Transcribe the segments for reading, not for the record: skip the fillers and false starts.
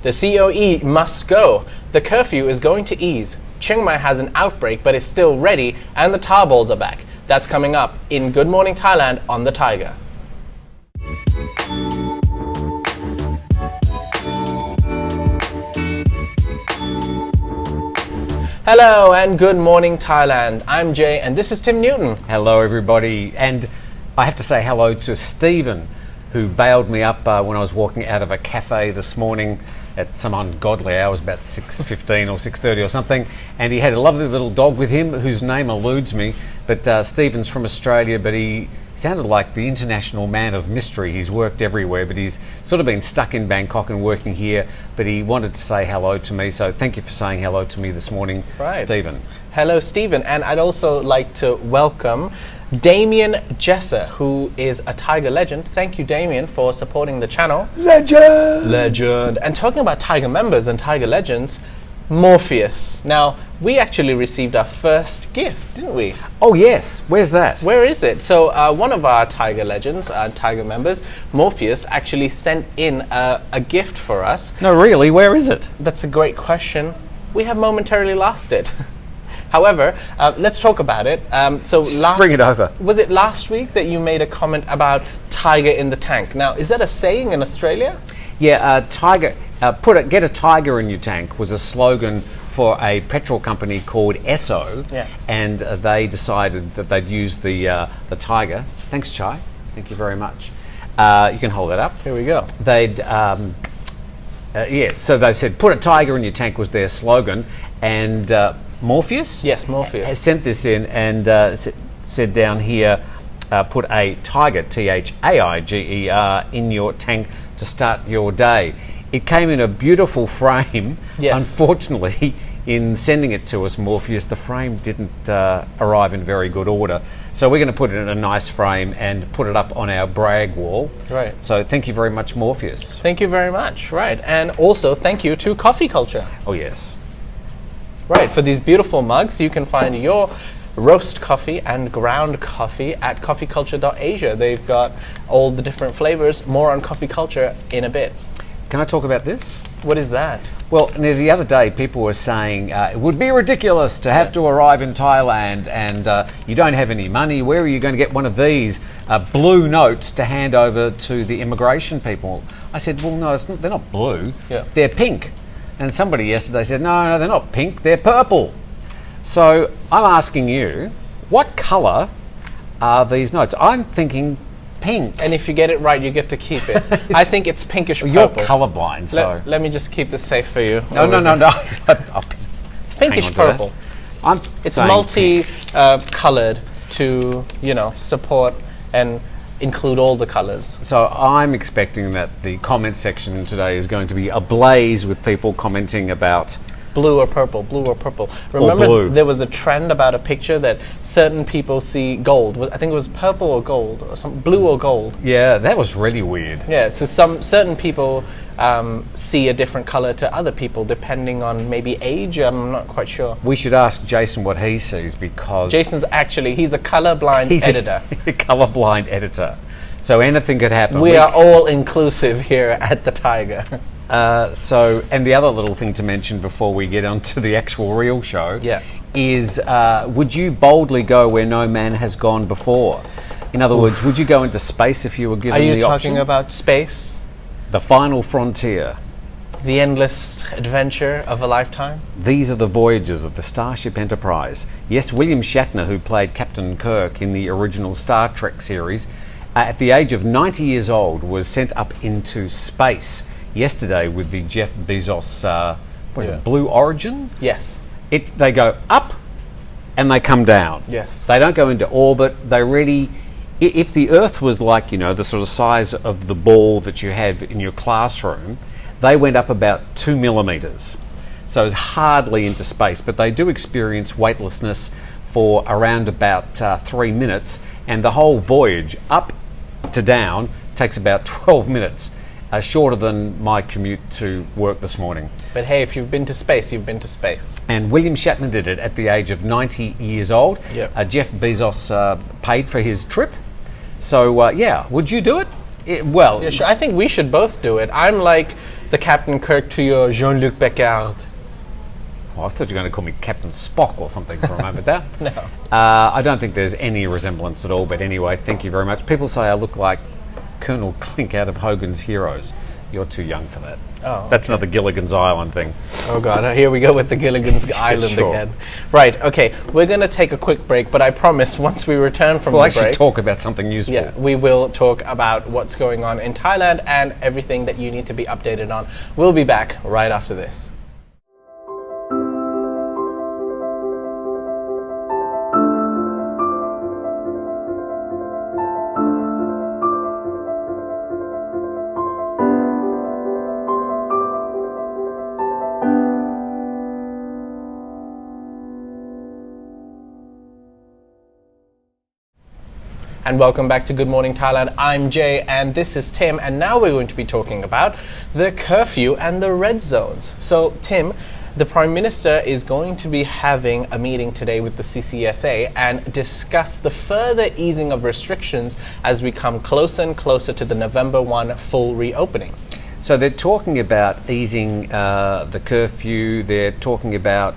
The C.O.E. must go. The curfew is going to ease. Chiang Mai has an outbreak but is still ready, and the tar balls are back. That's coming up in Good Morning Thailand on the Thaiger. Hello and good morning Thailand. I'm Jay and this is Tim Newton. Hello everybody, and I have to say hello to Stephen, who bailed me up when I was walking out of a cafe this morning at some ungodly hours, about 6:15 or 6:30 or something, and he had a lovely little dog with him whose name eludes me, but Stephen's from Australia, but he sounded like the international man of mystery. He's worked everywhere, but he's sort of been stuck in Bangkok and working here, but he wanted to say hello to me, so thank you for saying hello to me this morning, right. Stephen. Hello Stephen, and I'd also like to welcome Damien Jesser, who is a Thaiger legend. Thank you, Damien, for supporting the channel. Legend! And talking about Thaiger members and Thaiger legends, Morpheus. Now, we actually received our first gift, didn't we? Oh yes, where's that? Where is it? So one of our Thaiger legends, Thaiger members, Morpheus, actually sent in a gift for us. No, really, where is it? That's a great question. We have momentarily lost it. However, let's talk about it. Bring it over. Was it last week that you made a comment about tiger in the tank? Now, is that a saying in Australia? Yeah, tiger. Get a tiger in your tank was a slogan for a petrol company called Esso, yeah. And they decided that they'd use the tiger. Thanks, Chai. Thank you very much. You can hold that up. Here we go. They'd so they said put a tiger in your tank was their slogan, and Morpheus. Yes, Morpheus has sent this in and said down here, put a tiger, Thaiger, in your tank to start your day. It came in a beautiful frame. Yes. Unfortunately, in sending it to us, Morpheus, the frame didn't arrive in very good order. So we're going to put it in a nice frame and put it up on our brag wall. Right. So thank you very much, Morpheus. Thank you very much. Right. And also thank you to Coffee Culture. Oh, yes. Right. For these beautiful mugs, you can find your roast coffee and ground coffee at coffeeculture.asia. They've got all the different flavors. More on Coffee Culture in a bit. Can I talk about this? What is that? Well, the other day people were saying it would be ridiculous to have to arrive in Thailand and you don't have any money. Where are you going to get one of these blue notes to hand over to the immigration people? I said, well, no, they're not blue. Yeah. They're pink. And somebody yesterday said, no, they're not pink, they're purple. So I'm asking you, what colour are these notes? I'm thinking pink. And if you get it right, you get to keep it. I think it's pinkish purple. You're colourblind, so... Let me just keep this safe for you. No. It's pinkish purple. It's multi-coloured to, support and include all the colours. So I'm expecting that the comment section today is going to be ablaze with people commenting about... Blue or purple. Remember there was a trend about a picture that certain people see gold. I think it was purple or gold, or some blue or gold. Yeah, that was really weird. Yeah, so certain people see a different colour to other people depending on maybe age. I'm not quite sure. We should ask Jason what he sees, because... Jason's he's a colourblind editor. A colourblind editor. So anything could happen. We are all inclusive here at the Thaiger. And the other little thing to mention before we get on to the actual real show is, would you boldly go where no man has gone before? In other words, would you go into space if you were given the option? Are you talking about space? The final frontier. The endless adventure of a lifetime? These are the voyages of the Starship Enterprise. Yes, William Shatner, who played Captain Kirk in the original Star Trek series, at the age of 90 years old, was sent up into space yesterday with the Jeff Bezos Blue Origin? Yes. They go up and they come down. Yes. They don't go into orbit. If the Earth was like, the sort of size of the ball that you have in your classroom, they went up about 2 millimetres. So it's hardly into space, but they do experience weightlessness for around about 3 minutes, and the whole voyage up to down takes about 12 minutes. Shorter than my commute to work this morning. But hey, if you've been to space, you've been to space. And William Shatner did it at the age of 90 years old. Yep. Jeff Bezos paid for his trip. So, would you do it? Yeah, sure. I think we should both do it. I'm like the Captain Kirk to your Jean-Luc Picard. Oh, I thought you were going to call me Captain Spock or something for a moment there. No. I don't think there's any resemblance at all, but anyway, thank you very much. People say I look like Colonel Clink out of Hogan's Heroes. You're too young for that. Oh, that's another Gilligan's Island thing. Oh God, here we go with the Gilligan's Island Sure. again. Right, okay, we're going to take a quick break, but I promise once we return from We'll the actually break... talk about something useful. Yeah, we will talk about what's going on in Thailand and everything that you need to be updated on. We'll be back right after this. And welcome back to Good Morning Thailand. I'm Jay and this is Tim, and now we're going to be talking about the curfew and the red zones. So Tim, the Prime Minister is going to be having a meeting today with the CCSA and discuss the further easing of restrictions as we come closer and closer to the November 1 full reopening. So they're talking about easing the curfew, they're talking about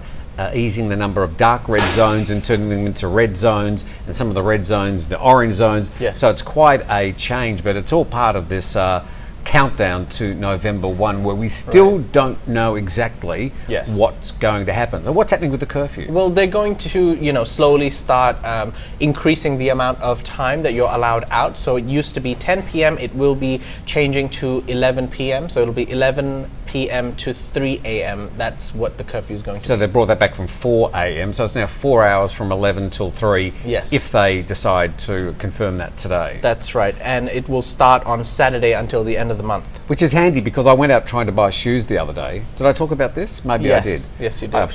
easing the number of dark red zones and turning them into red zones, and some of the red zones, the orange zones. Yes. So it's quite a change, but it's all part of this countdown to November 1, where we still don't know exactly what's going to happen. So what's happening with the curfew? Well, they're going to, slowly start increasing the amount of time that you're allowed out. So it used to be 10 p.m. It will be changing to 11 p.m. So it'll be 11 p.m. to 3 a.m. That's what the curfew is going to be. So they brought that back from 4 a.m. So it's now 4 hours from 11 till 3. Yes. If they decide to confirm that today. That's right. And it will start on Saturday until the end of the month. Which is handy because I went out trying to buy shoes the other day. Did I talk about this? Maybe I did. Yes, you did.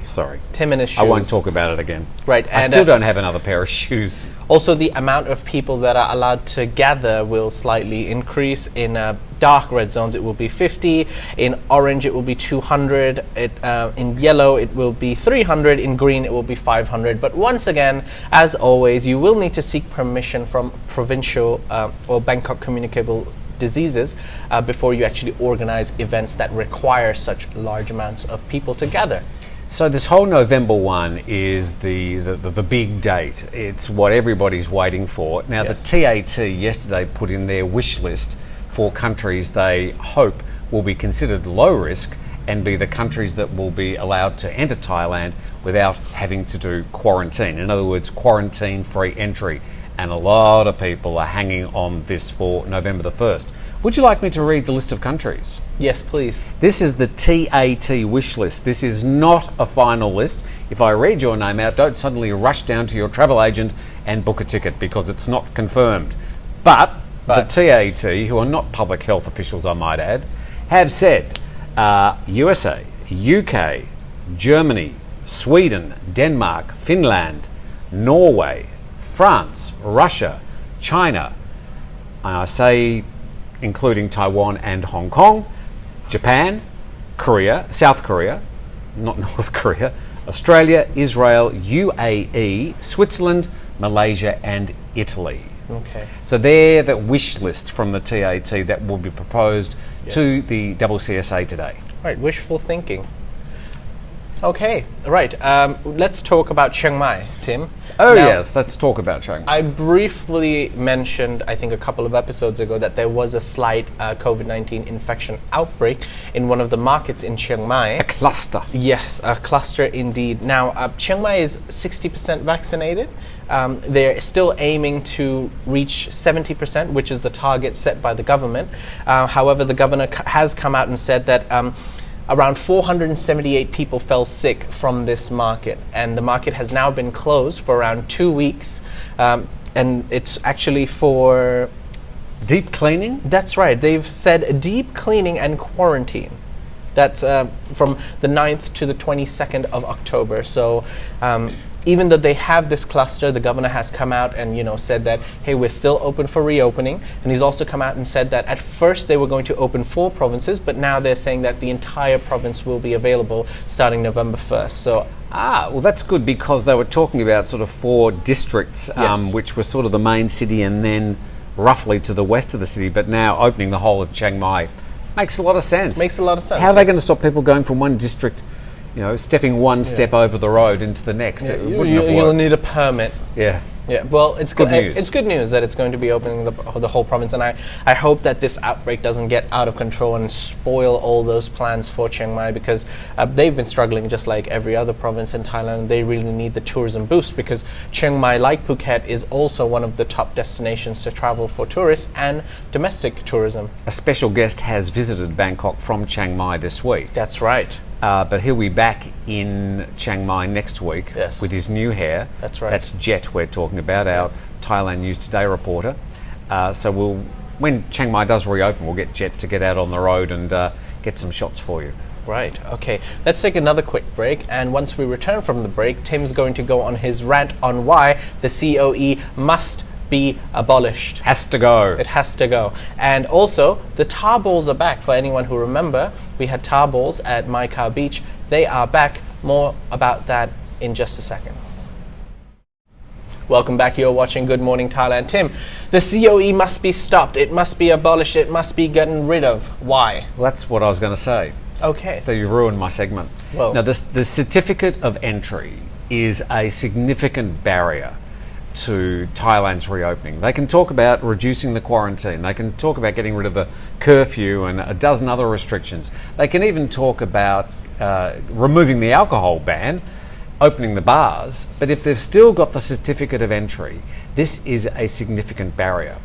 Sorry. 10 minutes shoes. I won't talk about it again. Right. I still don't have another pair of shoes. Also, the amount of people that are allowed to gather will slightly increase. In dark red zones, it will be 50. In orange, it will be 200. In yellow, it will be 300. In green, it will be 500. But once again, as always, you will need to seek permission from provincial or Bangkok Communicable Diseases before you actually organize events that require such large amounts of people to gather. So this whole November 1 is the big date. It's what everybody's waiting for. Now the TAT yesterday put in their wish list for countries they hope will be considered low risk and be the countries that will be allowed to enter Thailand without having to do quarantine. In other words, quarantine-free entry. And a lot of people are hanging on this for November the 1st. Would you like me to read the list of countries? Yes, please. This is the TAT wish list. This is not a final list. If I read your name out, don't suddenly rush down to your travel agent and book a ticket because it's not confirmed. But the TAT, who are not public health officials, I might add, have said USA, UK, Germany, Sweden, Denmark, Finland, Norway, France, Russia, China, I say including Taiwan and Hong Kong, Japan, Korea, South Korea, not North Korea, Australia, Israel, UAE, Switzerland, Malaysia and Italy. Okay. So they're the wish list from the TAT that will be proposed to the CCSA today. Right, wishful thinking. Okay, right. Let's talk about Chiang Mai, Tim. Oh yes, let's talk about Chiang Mai. I briefly mentioned, I think a couple of episodes ago, that there was a slight COVID-19 infection outbreak in one of the markets in Chiang Mai. A cluster. Yes, a cluster indeed. Now, Chiang Mai is 60% vaccinated. They're still aiming to reach 70%, which is the target set by the government. However, the governor has come out and said that around 478 people fell sick from this market, and the market has now been closed for around 2 weeks, and it's actually for deep cleaning? That's right. They've said deep cleaning and quarantine. That's from the 9th to the 22nd of October. So even though they have this cluster, the governor has come out and said that, hey, we're still open for reopening. And he's also come out and said that at first they were going to open 4 provinces, but now they're saying that the entire province will be available starting November 1st. So well, that's good, because they were talking about sort of 4 districts, which were sort of the main city and then roughly to the west of the city, but now opening the whole of Chiang Mai makes a lot of sense. Makes a lot of sense. How are they going to stop people going from one district, stepping one step over the road into the next? Yeah, you'll need a permit. Yeah. Yeah, well, it's good news. It's good news that it's going to be opening the whole province, and I hope that this outbreak doesn't get out of control and spoil all those plans for Chiang Mai, because they've been struggling just like every other province in Thailand. They really need the tourism boost, because Chiang Mai, like Phuket, is also one of the top destinations to travel for tourists and domestic tourism. A special guest has visited Bangkok from Chiang Mai this week. That's right. But he'll be back in Chiang Mai next week with his new hair. That's right. That's Jet we're talking about, our Thailand News Today reporter. So when Chiang Mai does reopen, we'll get Jet to get out on the road and get some shots for you. Right, okay. Let's take another quick break, and once we return from the break, Tim's going to go on his rant on why the C.O.E. must be abolished. Has to go. It has to go. And also, the tar balls are back. For anyone who remember, we had tar balls at Mai Khao Beach. They are back. More about that in just a second. Welcome back. You're watching Good Morning Thailand. Tim, the C.O.E. must be stopped. It must be abolished. It must be gotten rid of. Why? Well, that's what I was going to say. Okay. So you ruined my segment. Well, now, the certificate of entry is a significant barrier to Thailand's reopening. They can talk about reducing the quarantine. They can talk about getting rid of the curfew and a dozen other restrictions. They can even talk about removing the alcohol ban, opening the bars. But if they've still got the certificate of entry, this is a significant barrier.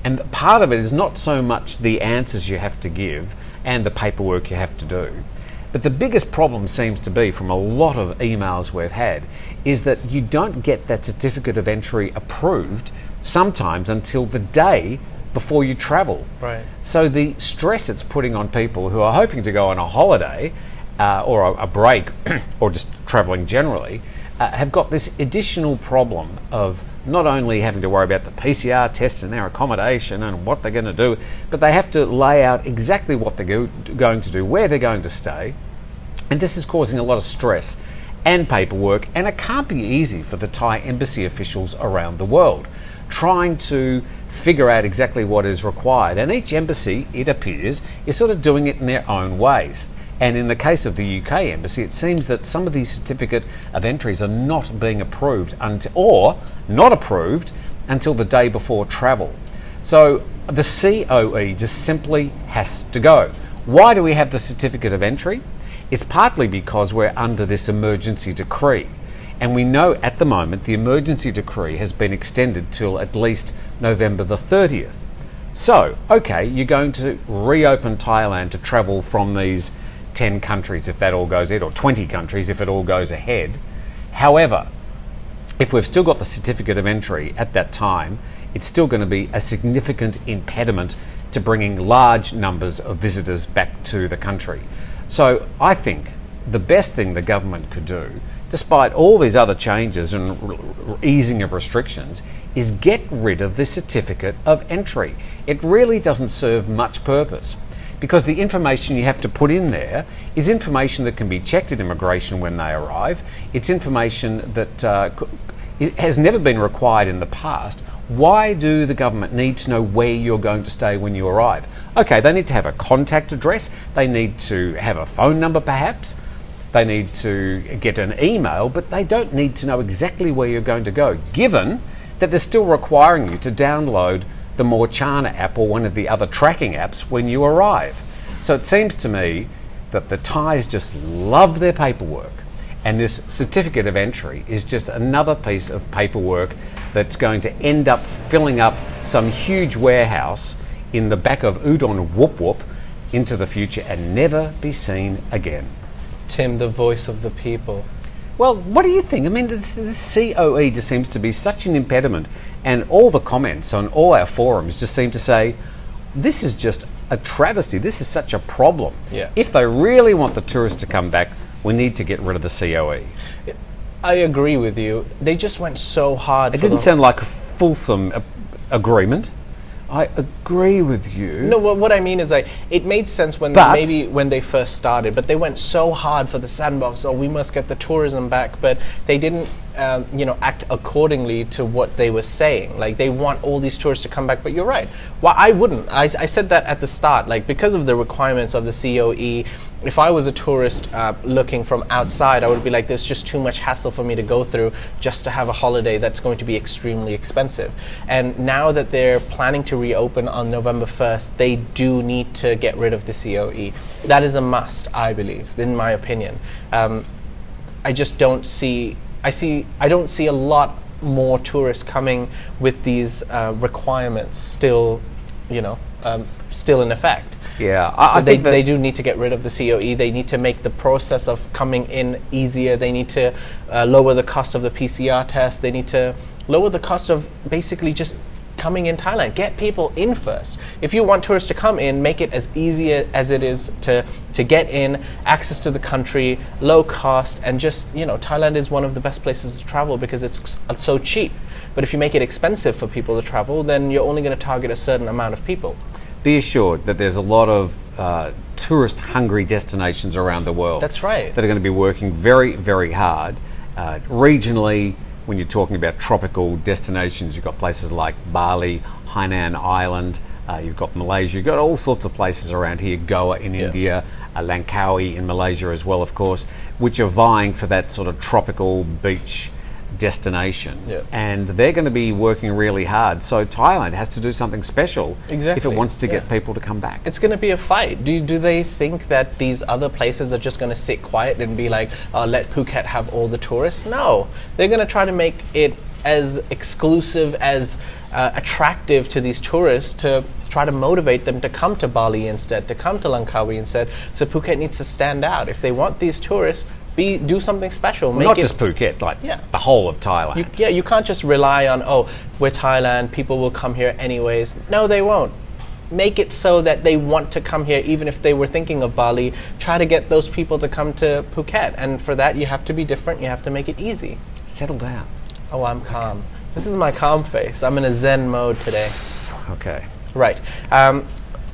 And part of it is not so much the answers you have to give and the paperwork you have to do. But the biggest problem seems to be, from a lot of emails we've had, is that you don't get that certificate of entry approved sometimes until the day before you travel. Right. So the stress it's putting on people who are hoping to go on a holiday or a break or just travelling generally have got this additional problem of not only having to worry about the PCR tests and their accommodation and what they're going to do, but they have to lay out exactly what they're going to do, where they're going to stay. And this is causing a lot of stress and paperwork, and it can't be easy for the Thai embassy officials around the world trying to figure out exactly what is required. And each embassy, it appears, is sort of doing it in their own ways. And in the case of the UK embassy, it seems that some of these certificate of entries are not being approved or not approved until the day before travel. So the C.O.E. just simply has to go. Why do we have the certificate of entry? It's partly because we're under this emergency decree. And we know at the moment the emergency decree has been extended till at least November the 30th. So, okay, you're going to reopen Thailand to travel from these 10 countries if that all goes ahead, or 20 countries if it all goes ahead. However, if we've still got the certificate of entry at that time, it's still going to be a significant impediment to bringing large numbers of visitors back to the country. So I think the best thing the government could do, despite all these other changes and easing of restrictions, is get rid of the certificate of entry. It really doesn't serve much purpose, because the information you have to put in there is information that can be checked at immigration when they arrive. It's information that it has never been required in the past. Why do the government need to know where you're going to stay when you arrive? Okay, they need to have a contact address. They need to have a phone number perhaps. They need to get an email, but they don't need to know exactly where you're going to go, given that they're still requiring you to download the More Chana app or one of the other tracking apps when you arrive. So it seems to me that the Thais just love their paperwork, and this certificate of entry is just another piece of paperwork that's going to end up filling up some huge warehouse in the back of Udon Whoop Whoop into the future and never be seen again. Tim, the voice of the people. Well, what do you think? I mean, the C.O.E. just seems to be such an impediment, and all the comments on all our forums just seem to say, this is just a travesty, this is such a problem. Yeah. If they really want the tourists to come back, we need to get rid of the C.O.E. I agree with you. They just went so hard. It didn't sound like a fulsome agreement. I agree with you. No, what I mean is, like, it made sense when they first started, but they went so hard for the sandbox. Oh, we must get the tourism back, but they didn't act accordingly to what they were saying. Like, they want all these tourists to come back, but you're right. Well, I wouldn't. I said that at the start. Like, because of the requirements of the C.O.E, if I was a tourist looking from outside, I would be like, there's just too much hassle for me to go through just to have a holiday that's going to be extremely expensive. And now that they're planning to reopen on November 1st, they do need to get rid of the C.O.E. That is a must, I believe, in my opinion. I just don't see. I don't see a lot more tourists coming with these requirements still, still in effect. Yeah, I think they do need to get rid of the C.O.E. They need to make the process of coming in easier. They need to lower the cost of the PCR test. They need to lower the cost of basically just coming in Thailand. Get people in first. If you want tourists to come in, make it as easy as it is to get in, access to the country, low cost, and just, Thailand is one of the best places to travel because it's so cheap. But if you make it expensive for people to travel, then you're only going to target a certain amount of people. Be assured that there's a lot of tourist-hungry destinations around the world. That's right. That are going to be working very, very hard. Regionally, when you're talking about tropical destinations, you've got places like Bali, Hainan Island, you've got Malaysia, you've got all sorts of places around here, Goa in India, Langkawi in Malaysia as well, of course, which are vying for that sort of tropical beach destination. And they're going to be working really hard. So Thailand has to do something special if it wants to get people to come back. It's going to be a fight. Do they think that these other places are just going to sit quiet and be like, let Phuket have all the tourists? No. They're going to try to make it as exclusive, as attractive to these tourists, to try to motivate them to come to Bali instead, to come to Langkawi instead. So Phuket needs to stand out. If they want these tourists, do something special. Not just Phuket, the whole of Thailand. You can't just rely on, we're Thailand, people will come here anyways. No, they won't. Make it so that they want to come here, even if they were thinking of Bali. Try to get those people to come to Phuket. And for that, you have to be different. You have to make it easy. Settle down. Oh, I'm calm. This is my calm face. I'm in a Zen mode today. Okay. Right.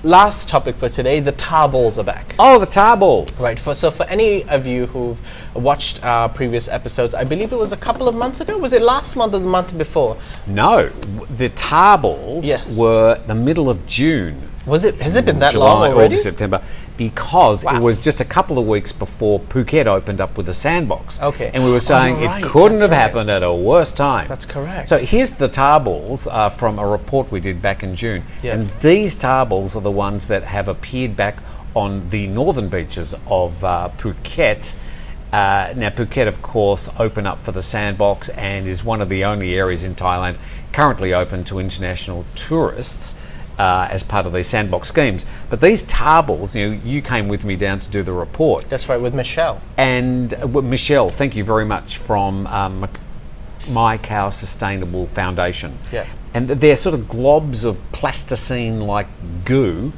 Last topic for today, the tar balls are back. Oh, the tar balls. Right. So for any of you who've watched our previous episodes, I believe it was a couple of months ago. Was it last month or the month before? No. The tar balls were the middle of June. Was it? Has it been that July, long already? August, September. Because it was just a couple of weeks before Phuket opened up with the sandbox. Okay. And we were saying it couldn't have happened at a worse time. That's correct. So here's the tar balls from a report we did back in June. And these tar balls are the ones that have appeared back on the northern beaches of Phuket. Now, Phuket, of course, opened up for the sandbox and is one of the only areas in Thailand currently open to international tourists. As part of these sandbox schemes. But these tar balls, you came with me down to do the report. That's right, with Michelle. And Michelle, thank you very much, from My Cow Sustainable Foundation. Yeah. And they're sort of globs of plasticine-like goo,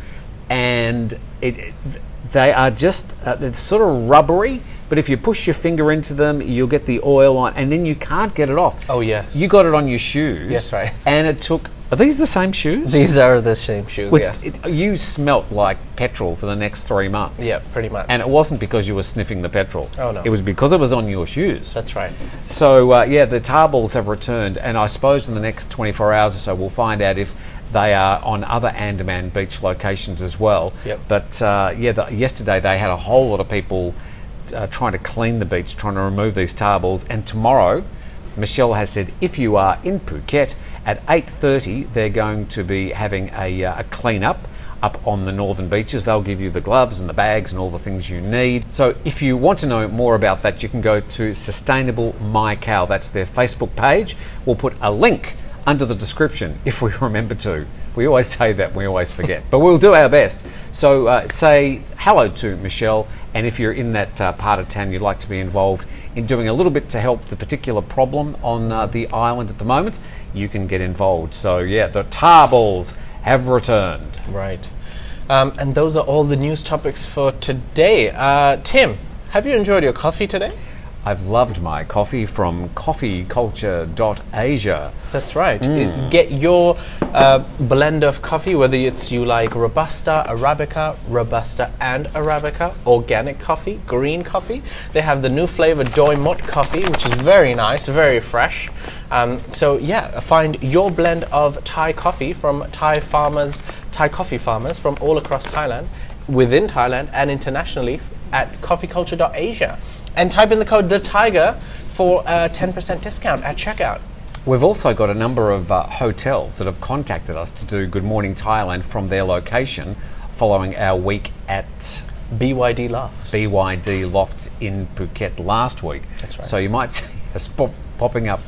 and they are just, they're sort of rubbery, but if you push your finger into them, you'll get the oil on, and then you can't get it off. Oh, yes. You got it on your shoes. Yes, right. And it took... Are these the same shoes? These are the same shoes, yes. You smelt like petrol for the next 3 months. Yeah, pretty much. And it wasn't because you were sniffing the petrol. Oh, no. It was because it was on your shoes. That's right. So, the tar balls have returned, and I suppose in the next 24 hours or so we'll find out if they are on other Andaman beach locations as well. Yep. But, yesterday they had a whole lot of people trying to clean the beach, trying to remove these tar balls, and tomorrow... Michelle has said if you are in Phuket at 8:30, they're going to be having a clean-up up on the northern beaches. They'll give you the gloves and the bags and all the things you need. So if you want to know more about that, you can go to Sustainable My Cow. That's their Facebook page. We'll put a link under the description if we remember to. We always say that, we always forget, but we'll do our best. So say hello to Michelle, and if you're in that part of town, you'd like to be involved in doing a little bit to help the particular problem on the island at the moment, you can get involved. So the tar balls have returned. Right. And those are all the news topics for today. Tim, have you enjoyed your coffee today? I've loved my coffee from coffeeculture.asia. That's right. Get your blend of coffee, whether it's you like Robusta, Robusta and Arabica, organic coffee, green coffee. They have the new flavor Doi Mot coffee, which is very nice, very fresh. So yeah, find your blend of Thai coffee from Thai coffee farmers from all across Thailand, within Thailand and internationally at coffeeculture.asia. And type in the code The Thaiger for a 10% discount at checkout. We've also got a number of hotels that have contacted us to do Good Morning Thailand from their location following our week at BYD Lofts in Phuket last week. That's right. So you might see us popping up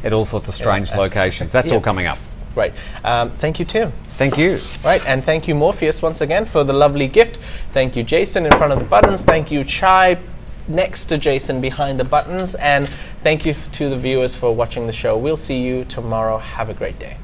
at all sorts of strange locations. That's all coming up. Right. Thank you, Tim. Thank you. Right, and thank you, Morpheus, once again for the lovely gift. Thank you, Jason, in front of the buttons. Thank you, Chai, next to Jason behind the buttons. And thank you to the viewers for watching the show. We'll see you tomorrow. Have a great day.